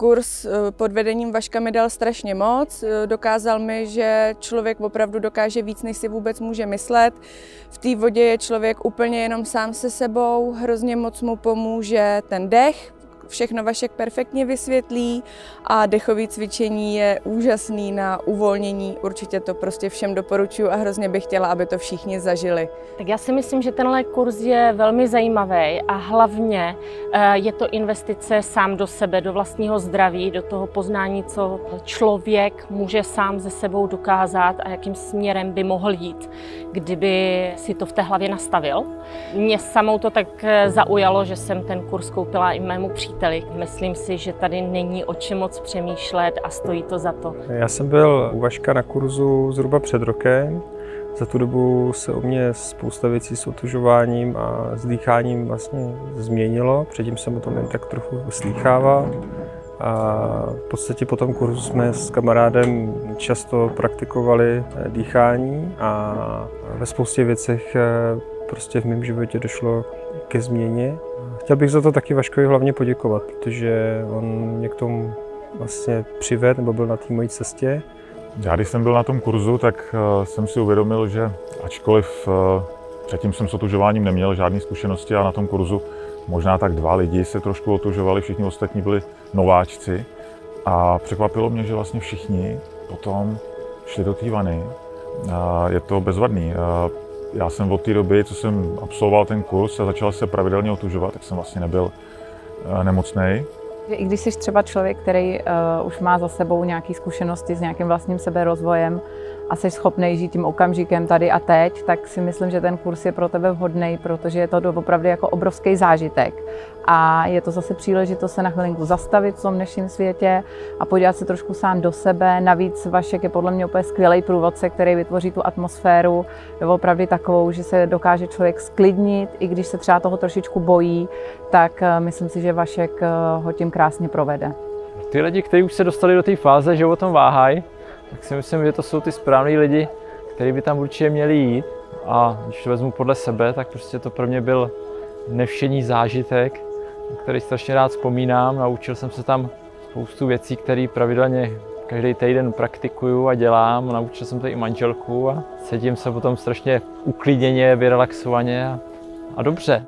kurz pod vedením Vaška mi dal strašně moc. Dokázal mi, že člověk opravdu dokáže víc, než si vůbec může myslet. V té vodě je člověk úplně jenom sám se sebou, hrozně moc mu pomůže ten dech. Všechno Vašek perfektně vysvětlí a dechové cvičení je úžasný na uvolnění. Určitě to prostě všem doporučuji a hrozně bych chtěla, aby to všichni zažili. Tak já si myslím, že tenhle kurz je velmi zajímavý a hlavně je to investice sám do sebe, do vlastního zdraví, do toho poznání, co člověk může sám ze sebou dokázat a jakým směrem by mohl jít, kdyby si to v té hlavě nastavil. Mě samou to tak zaujalo, že jsem ten kurz koupila i mému příteli. Myslím si, že tady není o čem moc přemýšlet a stojí to za to. Já jsem byl u Vaška na kurzu zhruba před rokem. Za tu dobu se u mě spousta věcí s otužováním a s dýcháním vlastně změnilo. Předtím jsem o tom jen tak trochu slýchával. A v podstatě po tom kurzu jsme s kamarádem často praktikovali dýchání a ve spoustě věcech prostě v mém životě došlo ke změně. Chtěl bych za to taky Vaškovi hlavně poděkovat, protože on mě k tomu vlastně přivedl, nebo byl na té mojí cestě. Já když jsem byl na tom kurzu, tak jsem si uvědomil, že ačkoliv předtím jsem s otužováním neměl žádné zkušenosti a na tom kurzu možná tak 2 lidi se trošku otužovali, všichni ostatní byli nováčci. A překvapilo mě, že vlastně všichni potom šli do té vany. Je to bezvadný. Já jsem od té doby, co jsem absolvoval ten kurz a začal se pravidelně otužovat, tak jsem vlastně nebyl nemocnej. I když jsi třeba člověk, který už má za sebou nějaké zkušenosti s nějakým vlastním seberozvojem a jsi schopný žít tím okamžikem tady a teď, tak si myslím, že ten kurz je pro tebe vhodný, protože je to opravdu jako obrovský zážitek. A je to zase příležitost se na chvilinku zastavit v tom dnešním světě a podívat se trošku sám do sebe. Navíc Vašek je podle mě úplně skvělý průvodce, který vytvoří tu atmosféru opravdu takovou, že se dokáže člověk sklidnit, i když se třeba toho trošičku bojí, tak myslím si, že Vašek ho tím krásně provede. Ty lidi, kteří už se dostali do té fáze, že o tom váhají, tak si myslím, že to jsou ty správní lidi, kteří by tam určitě měli jít. A když to vezmu podle sebe, tak prostě to pro mě byl nevšední zážitek, který strašně rád vzpomínám. Naučil jsem se tam spoustu věcí, které pravidelně každý týden praktikuju a dělám. Naučil jsem to i manželku a cítím se potom strašně uklidněně, vyrelaxovaně a dobře.